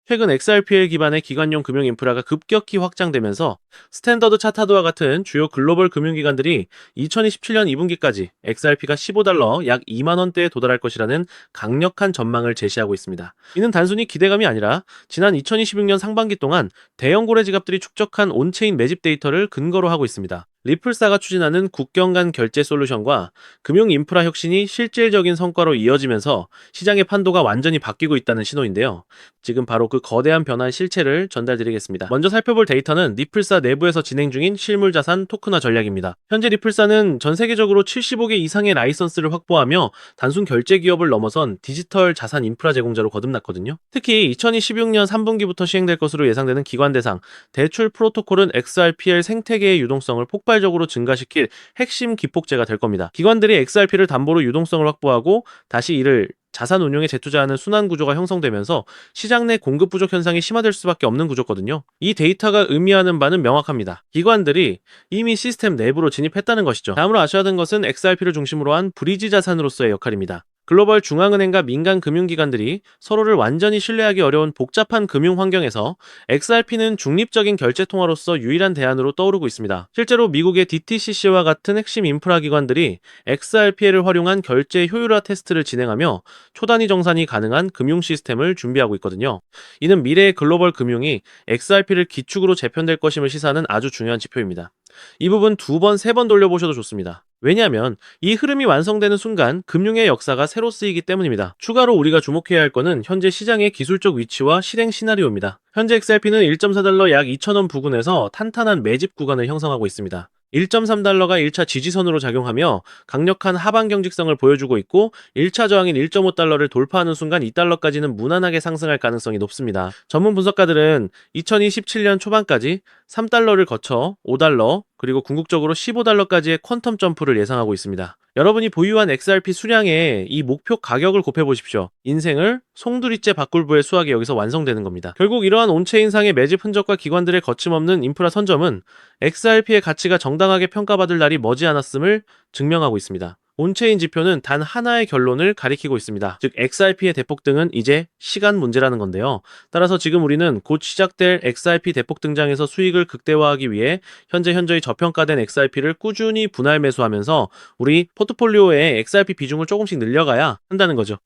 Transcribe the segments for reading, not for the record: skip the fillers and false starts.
최근 XRPL 기반의 기관용 금융 인프라가 급격히 확장되면서 스탠더드 차타드와 같은 주요 글로벌 금융기관들이 2027년 2분기까지 XRP가 15달러 약 2만 원대에 도달할 것이라는 강력한 전망을 제시하고 있습니다. 이는 단순히 기대감이 아니라 지난 2026년 상반기 동안 대형 고래 지갑들이 축적한 온체인 매집 데이터를 근거로 하고 있습니다. 리플사가 추진하는 국경 간 결제 솔루션과 금융 인프라 혁신이 실질적인 성과로 이어지면서 시장의 판도가 완전히 바뀌고 있다는 신호인데요. 지금 바로 그 거대한 변화의 실체를 전달드리겠습니다. 먼저 살펴볼 데이터는 리플사 내부에서 진행 중인 실물자산 토큰화 전략입니다. 현재 리플사는 전 세계적으로 75개 이상의 라이선스를 확보하며 단순 결제 기업을 넘어선 디지털 자산 인프라 제공자로 거듭났거든요. 특히 2026년 3분기부터 시행될 것으로 예상되는 기관 대상 대출 프로토콜은 XRPL 생태계의 유동성을 폭발적으로 증가시킬 핵심 기폭제가 될 겁니다. 기관들이 XRP를 담보로 유동성을 확보하고 다시 이를 자산 운용에 재투자하는 순환 구조가 형성되면서 시장 내 공급 부족 현상이 심화될 수밖에 없는 구조거든요. 이 데이터가 의미하는 바는 명확합니다. 기관들이 이미 시스템 내부로 진입했다는 것이죠. 다음으로 아셔야 하는 것은 XRP를 중심으로 한 브리지 자산으로서의 역할입니다. 글로벌 중앙은행과 민간 금융기관들이 서로를 완전히 신뢰하기 어려운 복잡한 금융 환경에서 XRP는 중립적인 결제 통화로서 유일한 대안으로 떠오르고 있습니다. 실제로 미국의 DTCC와 같은 핵심 인프라 기관들이 XRP를 활용한 결제 효율화 테스트를 진행하며 초단위 정산이 가능한 금융 시스템을 준비하고 있거든요. 이는 미래의 글로벌 금융이 XRP를 기축으로 재편될 것임을 시사하는 아주 중요한 지표입니다. 이 부분 2번, 3번 돌려보셔도 좋습니다. 왜냐하면 이 흐름이 완성되는 순간 금융의 역사가 새로 쓰이기 때문입니다. 추가로 우리가 주목해야 할 것은 현재 시장의 기술적 위치와 실행 시나리오입니다. 현재 XRP는 1.4달러 약 2,000원 부근에서 탄탄한 매집 구간을 형성하고 있습니다. 1.3달러가 1차 지지선으로 작용하며 강력한 하방 경직성을 보여주고 있고 1차 저항인 1.5달러를 돌파하는 순간 2달러까지는 무난하게 상승할 가능성이 높습니다. 전문 분석가들은 2027년 초반까지 3달러를 거쳐 5달러 그리고 궁극적으로 15달러까지의 퀀텀 점프를 예상하고 있습니다. 여러분이 보유한 XRP 수량에 이 목표 가격을 곱해보십시오. 인생을 송두리째 바꿀부의 수학이 여기서 완성되는 겁니다. 결국 이러한 온체인상의 매집 흔적과 기관들의 거침없는 인프라 선점은 XRP의 가치가 정당하게 평가받을 날이 머지않았음을 증명하고 있습니다. 온체인 지표는 단 하나의 결론을 가리키고 있습니다. 즉 XRP의 대폭등은 이제 시간 문제라는 건데요. 따라서 지금 우리는 곧 시작될 XRP 대폭 등장에서 수익을 극대화하기 위해 현저히 저평가된 XRP를 꾸준히 분할 매수하면서 우리 포트폴리오에 XRP 비중을 조금씩 늘려가야 한다는 거죠.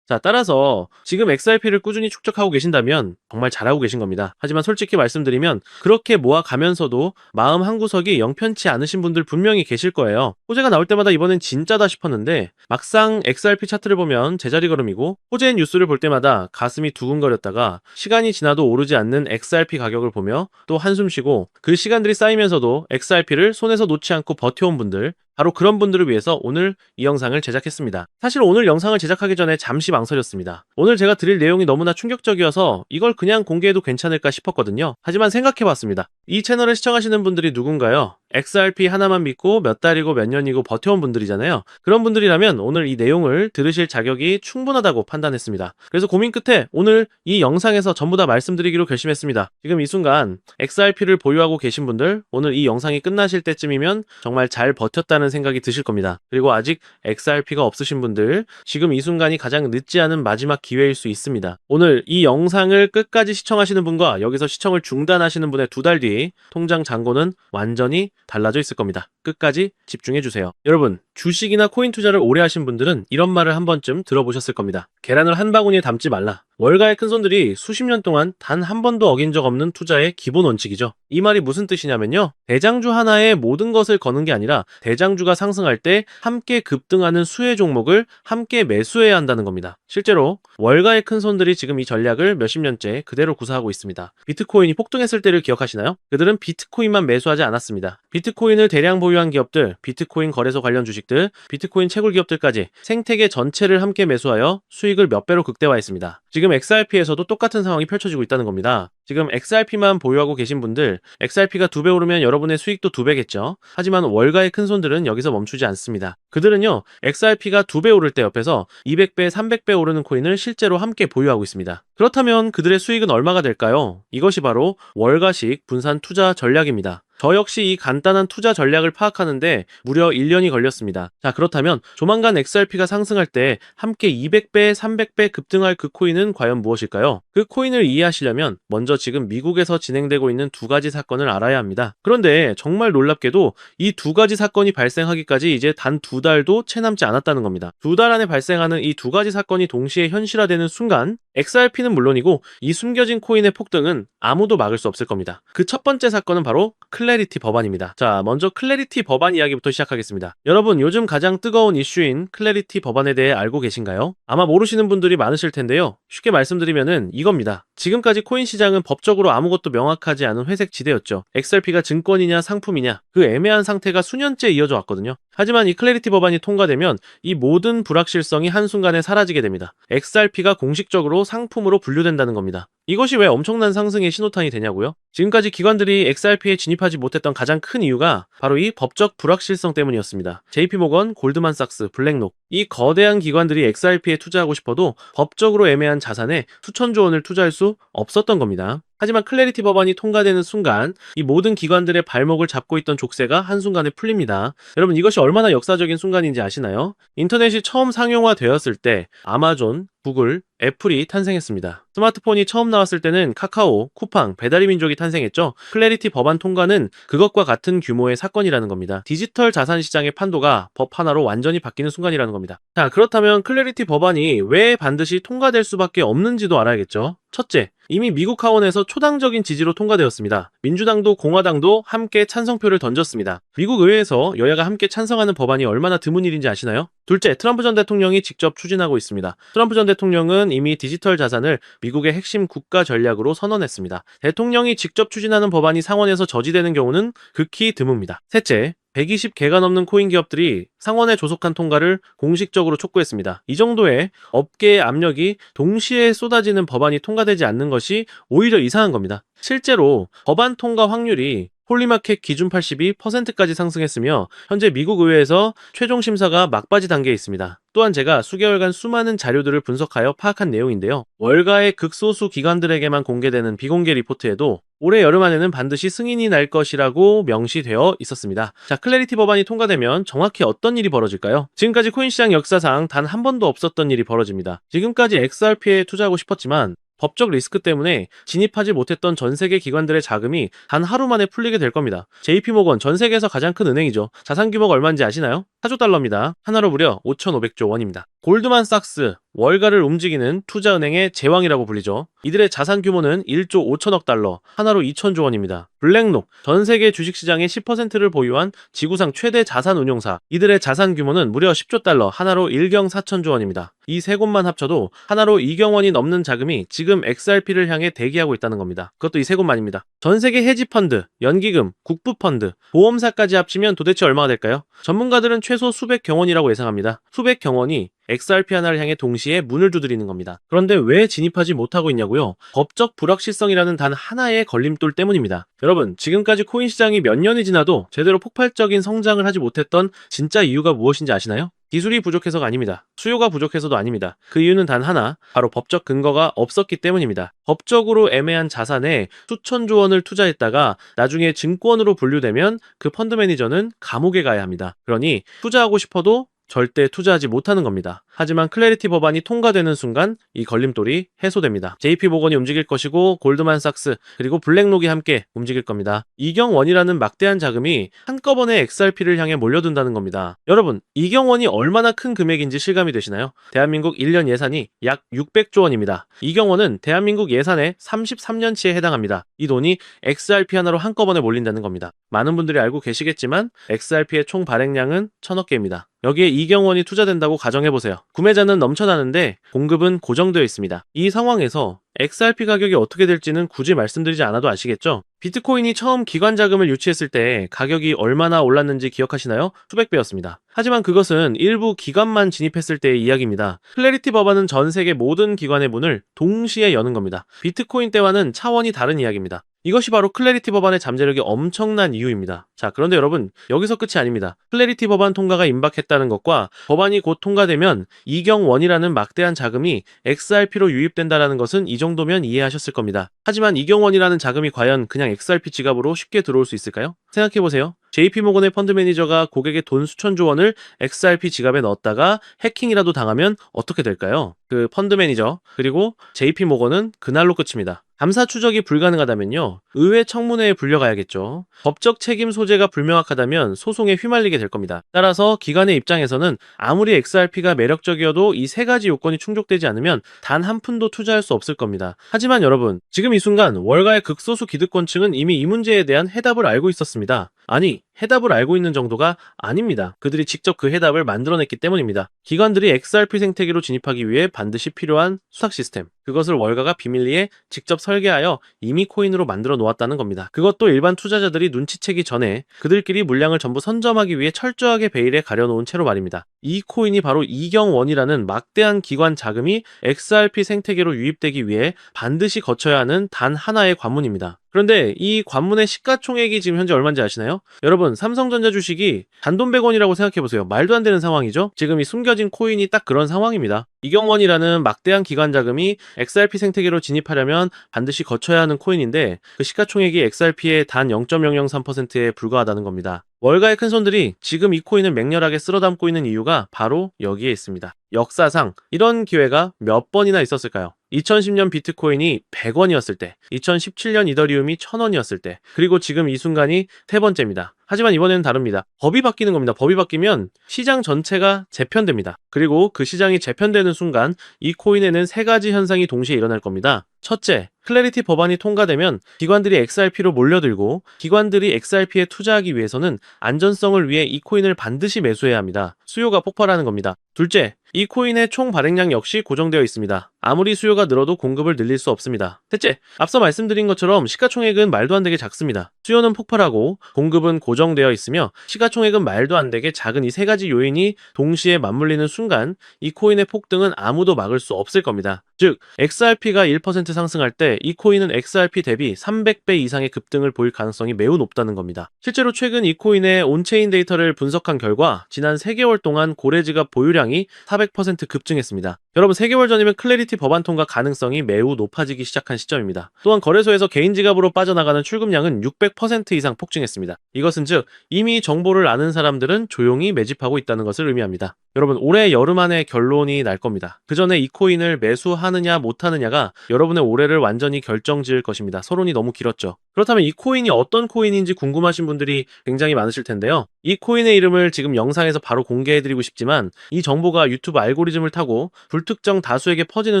자, 따라서 지금 XRP를 꾸준히 축적하고 계신다면 정말 잘하고 계신 겁니다. 하지만 솔직히 말씀드리면 그렇게 모아가면서도 마음 한구석이 영편치 않으신 분들 분명히 계실 거예요. 호재가 나올 때마다 이번엔 진짜다 싶었는데 막상 XRP 차트를 보면 제자리 걸음이고 호재 뉴스를 볼 때마다 가슴이 두근거렸다가 시간이 지나도 오르지 않는 XRP 가격을 보며 또 한숨 쉬고 그 시간들이 쌓이면서도 XRP를 손에서 놓지 않고 버텨온 분들, 바로 그런 분들을 위해서 오늘 이 영상을 제작했습니다. 사실 오늘 영상을 제작하기 전에 잠시 망설였습니다. 오늘 제가 드릴 내용이 너무나 충격적이어서 이걸 그냥 공개해도 괜찮을까 싶었거든요. 하지만 생각해봤습니다. 이 채널을 시청하시는 분들이 누군가요? XRP 하나만 믿고 몇 달이고 몇 년이고 버텨온 분들이잖아요. 그런 분들이라면 오늘 이 내용을 들으실 자격이 충분하다고 판단했습니다. 그래서 고민 끝에 오늘 이 영상에서 전부 다 말씀드리기로 결심했습니다. 지금 이 순간 XRP를 보유하고 계신 분들, 오늘 이 영상이 끝나실 때쯤이면 정말 잘 버텼다는 생각이 드실 겁니다. 그리고 아직 XRP가 없으신 분들, 지금 이 순간이 가장 늦지 않은 마지막 기회일 수 있습니다. 오늘 이 영상을 끝까지 시청하시는 분과 여기서 시청을 중단하시는 분의 2달 뒤 통장 잔고는 완전히 달라져 있을 겁니다. 끝까지 집중해주세요. 여러분, 주식이나 코인 투자를 오래 하신 분들은 이런 말을 한 번쯤 들어보셨을 겁니다. 계란을 한 바구니에 담지 말라. 월가의 큰손들이 수십 년 동안 단 한 번도 어긴 적 없는 투자의 기본 원칙이죠. 이 말이 무슨 뜻이냐면요. 대장주 하나에 모든 것을 거는 게 아니라 대장주가 상승할 때 함께 급등하는 수혜 종목을 함께 매수해야 한다는 겁니다. 실제로 월가의 큰손들이 지금 이 전략을 몇십 년째 그대로 구사하고 있습니다. 비트코인이 폭등했을 때를 기억하시나요? 그들은 비트코인만 매수하지 않았습니다. 비트코인을 대량 보유한 기업들, 비트코인 거래소 관련 주식들, 비트코인 채굴 기업들까지 생태계 전체를 함께 매수하여 수익을 몇 배로 극대화했습니다. 지금 XRP에서도 똑같은 상황이 펼쳐지고 있다는 겁니다. 지금 XRP만 보유하고 계신 분들, XRP가 2배 오르면 여러분의 수익도 2배겠죠. 하지만 월가의 큰손들은 여기서 멈추지 않습니다. 그들은요, XRP가 2배 오를 때 옆에서 200배, 300배 오르는 코인을 실제로 함께 보유하고 있습니다. 그렇다면 그들의 수익은 얼마가 될까요? 이것이 바로 월가식 분산 투자 전략입니다. 저 역시 이 간단한 투자 전략을 파악하는데 무려 1년이 걸렸습니다. 자, 그렇다면 조만간 XRP가 상승할 때 함께 200배, 300배 급등할 그 코인은 과연 무엇일까요? 그 코인을 이해하시려면 먼저 지금 미국에서 진행되고 있는 두 가지 사건을 알아야 합니다. 그런데 정말 놀랍게도 이 두 가지 사건이 발생하기까지 이제 단 2달도 채 남지 않았다는 겁니다. 2달 안에 발생하는 이 두 가지 사건이 동시에 현실화되는 순간 XRP는 물론이고 이 숨겨진 코인의 폭등은 아무도 막을 수 없을 겁니다. 그 첫 번째 사건은 바로 클래리티 법안입니다. 자, 먼저 클래리티 법안 이야기부터 시작하겠습니다. 여러분, 요즘 가장 뜨거운 이슈인 클래리티 법안에 대해 알고 계신가요? 아마 모르시는 분들이 많으실 텐데요. 쉽게 말씀드리면은 이겁니다. 지금까지 코인 시장은 법적으로 아무것도 명확하지 않은 회색 지대였죠. XRP가 증권이냐 상품이냐 그 애매한 상태가 수년째 이어져 왔거든요. 하지만 이 클래리티 법안이 통과되면 이 모든 불확실성이 한순간에 사라지게 됩니다. XRP가 공식적으로 상품으로 분류된다는 겁니다. 이것이 왜 엄청난 상승의 신호탄이 되냐고요? 지금까지 기관들이 XRP에 진입하지 못했던 가장 큰 이유가 바로 이 법적 불확실성 때문이었습니다. JP모건, 골드만삭스, 블랙록 이 거대한 기관들이 XRP에 투자하고 싶어도 법적으로 애매한 자산에 수천조 원을 투자할 수 없었던 겁니다. 하지만 클래리티 법안이 통과되는 순간 이 모든 기관들의 발목을 잡고 있던 족쇄가 한순간에 풀립니다. 여러분, 이것이 얼마나 역사적인 순간인지 아시나요? 인터넷이 처음 상용화되었을 때 아마존, 구글, 애플이 탄생했습니다. 스마트폰이 처음 나왔을 때는 카카오, 쿠팡, 배달의 민족이 탄생했죠. 클래리티 법안 통과는 그것과 같은 규모의 사건이라는 겁니다. 디지털 자산 시장의 판도가 법 하나로 완전히 바뀌는 순간이라는 겁니다. 자, 그렇다면 클래리티 법안이 왜 반드시 통과될 수밖에 없는지도 알아야겠죠. 첫째, 이미 미국 하원에서 초당적인 지지로 통과되었습니다. 민주당도 공화당도 함께 찬성표를 던졌습니다. 미국 의회에서 여야가 함께 찬성하는 법안이 얼마나 드문 일인지 아시나요? 둘째, 트럼프 전 대통령이 직접 추진하고 있습니다. 트럼프 전 대통령은 이미 디지털 자산을 미국의 핵심 국가 전략으로 선언했습니다. 대통령이 직접 추진하는 법안이 상원에서 저지되는 경우는 극히 드뭅니다. 셋째, 120개가 넘는 코인 기업들이 상원에 조속한 통과를 공식적으로 촉구했습니다. 이 정도의 업계의 압력이 동시에 쏟아지는 법안이 통과되지 않는 것이 오히려 이상한 겁니다. 실제로 법안 통과 확률이 홀리마켓 기준 82%까지 상승했으며 현재 미국 의회에서 최종 심사가 막바지 단계에 있습니다. 또한 제가 수개월간 수많은 자료들을 분석하여 파악한 내용인데요. 월가의 극소수 기관들에게만 공개되는 비공개 리포트에도 올해 여름 안에는 반드시 승인이 날 것이라고 명시되어 있었습니다. 자, 클래리티 법안이 통과되면 정확히 어떤 일이 벌어질까요? 지금까지 코인 시장 역사상 단 한 번도 없었던 일이 벌어집니다. 지금까지 XRP에 투자하고 싶었지만 법적 리스크 때문에 진입하지 못했던 전 세계 기관들의 자금이 단 하루 만에 풀리게 될 겁니다. JP모건, 전 세계에서 가장 큰 은행이죠. 자산 규모가 얼마인지 아시나요? 4조 달러입니다. 하나로 무려 5,500조 원입니다. 골드만삭스, 월가를 움직이는 투자은행의 제왕이라고 불리죠. 이들의 자산 규모는 1조 5천억 달러, 하나로 2천조 원입니다. 블랙록, 전 세계 주식시장의 10%를 보유한 지구상 최대 자산 운용사, 이들의 자산 규모는 무려 10조 달러, 하나로 1경 4천조 원입니다. 이 세 곳만 합쳐도 하나로 2경 원이 넘는 자금이 지금 XRP를 향해 대기하고 있다는 겁니다. 그것도 이 세 곳만입니다. 전 세계 헤지펀드, 연기금, 국부펀드, 보험사까지 합치면 도대체 얼마가 될까요? 전문가들은 최소 수백 경원이라고 예상합니다. 수백 경원이 XRP 하나를 향해 동시에 문을 두드리는 겁니다. 그런데 왜 진입하지 못하고 있냐고요? 법적 불확실성이라는 단 하나의 걸림돌 때문입니다. 여러분, 지금까지 코인 시장이 몇 년이 지나도 제대로 폭발적인 성장을 하지 못했던 진짜 이유가 무엇인지 아시나요? 기술이 부족해서가 아닙니다. 수요가 부족해서도 아닙니다. 그 이유는 단 하나, 바로 법적 근거가 없었기 때문입니다. 법적으로 애매한 자산에 수천조 원을 투자했다가 나중에 증권으로 분류되면 그 펀드 매니저는 감옥에 가야 합니다. 그러니 투자하고 싶어도 절대 투자하지 못하는 겁니다. 하지만 클래리티 법안이 통과되는 순간 이 걸림돌이 해소됩니다. JP모건이 움직일 것이고 골드만삭스 그리고 블랙록이 함께 움직일 겁니다. 이경원이라는 막대한 자금이 한꺼번에 XRP를 향해 몰려든다는 겁니다. 여러분, 이경원이 얼마나 큰 금액인지 실감이 되시나요? 대한민국 1년 예산이 약 600조 원입니다. 이경원은 대한민국 예산의 33년치에 해당합니다. 이 돈이 XRP 하나로 한꺼번에 몰린다는 겁니다. 많은 분들이 알고 계시겠지만 XRP의 총 발행량은 1000억 개입니다. 여기에 이경원이 투자된다고 가정해보세요. 구매자는 넘쳐나는데 공급은 고정되어 있습니다. 이 상황에서 XRP 가격이 어떻게 될지는 굳이 말씀드리지 않아도 아시겠죠? 비트코인이 처음 기관 자금을 유치했을 때 가격이 얼마나 올랐는지 기억하시나요? 수백 배였습니다. 하지만 그것은 일부 기관만 진입했을 때의 이야기입니다. 클래리티 법안은 전 세계 모든 기관의 문을 동시에 여는 겁니다. 비트코인 때와는 차원이 다른 이야기입니다. 이것이 바로 클래리티 법안의 잠재력이 엄청난 이유입니다. 자, 그런데 여러분, 여기서 끝이 아닙니다. 클래리티 법안 통과가 임박했다는 것과 법안이 곧 통과되면 이경원이라는 막대한 자금이 XRP로 유입된다는 것은 이 정도면 이해하셨을 겁니다. 하지만 이경원이라는 자금이 과연 그냥 XRP 지갑으로 쉽게 들어올 수 있을까요? 생각해보세요. JP모건의 펀드 매니저가 고객의 돈 수천조 원을 XRP 지갑에 넣었다가 해킹이라도 당하면 어떻게 될까요? 그 펀드 매니저 그리고 JP모건은 그날로 끝입니다. 감사 추적이 불가능하다면요, 의회 청문회에 불려가야겠죠. 법적 책임 소재가 불명확하다면 소송에 휘말리게 될 겁니다. 따라서 기관의 입장에서는 아무리 XRP가 매력적이어도 이 세 가지 요건이 충족되지 않으면 단 한 푼도 투자할 수 없을 겁니다. 하지만 여러분, 지금 이 순간 월가의 극소수 기득권층은 이미 이 문제에 대한 해답을 알고 있었습니다. 아니, 해답을 알고 있는 정도가 아닙니다. 그들이 직접 그 해답을 만들어냈기 때문입니다. 기관들이 XRP 생태계로 진입하기 위해 반드시 필요한 수탁 시스템, 그것을 월가가 비밀리에 직접 설계하여 이미 코인으로 만들어 놓았다는 겁니다. 그것도 일반 투자자들이 눈치채기 전에 그들끼리 물량을 전부 선점하기 위해 철저하게 베일에 가려놓은 채로 말입니다. 이 코인이 바로 이경원이라는 막대한 기관 자금이 XRP 생태계로 유입되기 위해 반드시 거쳐야 하는 단 하나의 관문입니다. 그런데 이 관문의 시가총액이 지금 현재 얼마인지 아시나요? 여러분, 삼성전자 주식이 단돈 100원이라고 생각해보세요. 말도 안 되는 상황이죠? 지금 이 숨겨진 코인이 딱 그런 상황입니다. 이경원이라는 막대한 기관 자금이 XRP 생태계로 진입하려면 반드시 거쳐야 하는 코인인데 그 시가총액이 XRP의 단 0.003%에 불과하다는 겁니다. 월가의 큰손들이 지금 이 코인을 맹렬하게 쓸어담고 있는 이유가 바로 여기에 있습니다. 역사상 이런 기회가 몇 번이나 있었을까요? 2010년 비트코인이 100원이었을 때, 2017년 이더리움이 1000원이었을 때, 그리고 지금 이 순간이 세 번째입니다. 하지만 이번에는 다릅니다. 법이 바뀌는 겁니다. 법이 바뀌면 시장 전체가 재편됩니다. 그리고 그 시장이 재편되는 순간 이 코인에는 세 가지 현상이 동시에 일어날 겁니다. 첫째, 클래리티 법안이 통과되면 기관들이 XRP로 몰려들고 기관들이 XRP에 투자하기 위해서는 안전성을 위해 이 코인을 반드시 매수해야 합니다. 수요가 폭발하는 겁니다. 둘째, 이 코인의 총 발행량 역시 고정되어 있습니다. 아무리 수요가 늘어도 공급을 늘릴 수 없습니다. 셋째, 앞서 말씀드린 것처럼 시가총액은 말도 안 되게 작습니다. 수요는 폭발하고 공급은 고정되어 있으며 시가총액은 말도 안 되게 작은 이 세 가지 요인이 동시에 맞물리는 순간 이 코인의 폭등은 아무도 막을 수 없을 겁니다. 즉, XRP가 1% 상승할 때 이 코인은 XRP 대비 300배 이상의 급등을 보일 가능성이 매우 높다는 겁니다. 실제로 최근 이 코인의 온체인 데이터를 분석한 결과 지난 3개월 동안 고래지갑 보유량이 400% 급증했습니다. 여러분, 3개월 전이면 클래리티 법안 통과 가능성이 매우 높아지기 시작한 시점입니다. 또한 거래소에서 개인 지갑으로 빠져나가는 출금량은 600% 이상 폭증했습니다. 이것은 즉 이미 정보를 아는 사람들은 조용히 매집하고 있다는 것을 의미합니다. 여러분, 올해 여름 안에 결론이 날 겁니다. 그 전에 이 코인을 매수하느냐 못하느냐가 여러분의 올해를 완전히 결정지을 것입니다. 서론이 너무 길었죠. 그렇다면 이 코인이 어떤 코인인지 궁금하신 분들이 굉장히 많으실 텐데요. 이 코인의 이름을 지금 영상에서 바로 공개해드리고 싶지만 이 정보가 유튜브 알고리즘을 타고 불특정 다수에게 퍼지는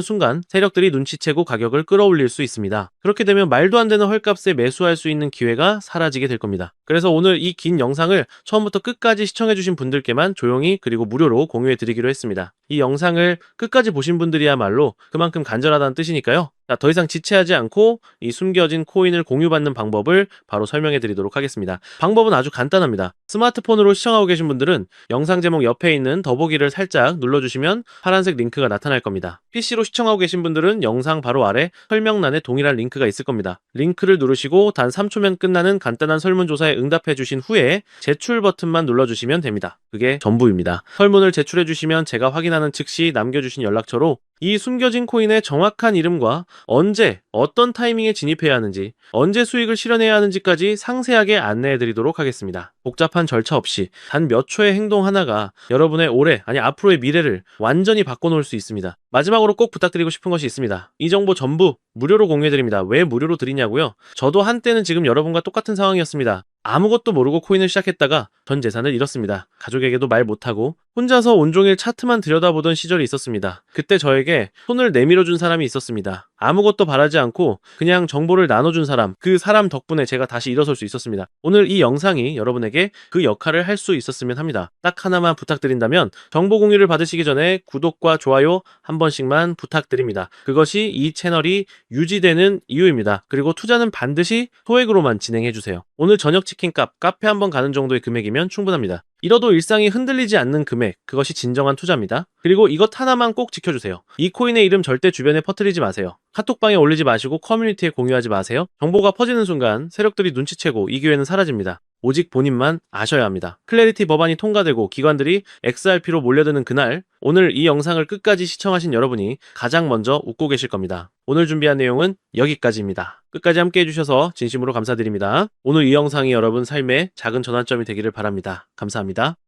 순간 세력들이 눈치채고 가격을 끌어올릴 수 있습니다. 그렇게 되면 말도 안 되는 헐값에 매수할 수 있는 기회가 사라지게 될 겁니다. 그래서 오늘 이 긴 영상을 처음부터 끝까지 시청해주신 분들께만 조용히 그리고 무료로 공유해드리기로 했습니다. 이 영상을 끝까지 보신 분들이야말로 그만큼 간절하다는 뜻이니까요. 자, 더 이상 지체하지 않고 이 숨겨진 코인을 공유받는 방법을 바로 설명해 드리도록 하겠습니다. 방법은 아주 간단합니다. 스마트폰으로 시청하고 계신 분들은 영상 제목 옆에 있는 더보기를 살짝 눌러주시면 파란색 링크가 나타날 겁니다. PC로 시청하고 계신 분들은 영상 바로 아래 설명란에 동일한 링크가 있을 겁니다. 링크를 누르시고 단 3초면 끝나는 간단한 설문조사에 응답해 주신 후에 제출 버튼만 눌러주시면 됩니다. 그게 전부입니다. 설문을 제출해 주시면 제가 확인하는 즉시 남겨주신 연락처로 이 숨겨진 코인의 정확한 이름과 언제, 어떤 타이밍에 진입해야 하는지, 언제 수익을 실현해야 하는지까지 상세하게 안내해 드리도록 하겠습니다. 복잡한 절차 없이 단 몇 초의 행동 하나가 여러분의 올해, 아니 앞으로의 미래를 완전히 바꿔놓을 수 있습니다. 마지막으로 꼭 부탁드리고 싶은 것이 있습니다. 이 정보 전부 무료로 공유해드립니다. 왜 무료로 드리냐고요? 저도 한때는 지금 여러분과 똑같은 상황이었습니다. 아무것도 모르고 코인을 시작했다가 전 재산을 잃었습니다. 가족에게도 말 못하고 혼자서 온종일 차트만 들여다보던 시절이 있었습니다. 그때 저에게 손을 내밀어준 사람이 있었습니다. 아무것도 바라지 않고 그냥 정보를 나눠준 사람, 그 사람 덕분에 제가 다시 일어설 수 있었습니다. 오늘 이 영상이 여러분에게 그 역할을 할 수 있었으면 합니다. 딱 하나만 부탁드린다면 정보 공유를 받으시기 전에 구독과 좋아요 한 번씩만 부탁드립니다. 그것이 이 채널이 유지되는 이유입니다. 그리고 투자는 반드시 소액으로만 진행해주세요. 오늘 저녁 치킨값, 카페 한번 가는 정도의 금액이면 충분합니다. 잃어도 일상이 흔들리지 않는 금액, 그것이 진정한 투자입니다. 그리고 이것 하나만 꼭 지켜주세요. 이 코인의 이름 절대 주변에 퍼뜨리지 마세요. 카톡방에 올리지 마시고 커뮤니티에 공유하지 마세요. 정보가 퍼지는 순간 세력들이 눈치채고 이 기회는 사라집니다. 오직 본인만 아셔야 합니다. 클래리티 법안이 통과되고 기관들이 XRP로 몰려드는 그날, 오늘 이 영상을 끝까지 시청하신 여러분이 가장 먼저 웃고 계실 겁니다. 오늘 준비한 내용은 여기까지입니다. 끝까지 함께 해주셔서 진심으로 감사드립니다. 오늘 이 영상이 여러분 삶의 작은 전환점이 되기를 바랍니다. 감사합니다.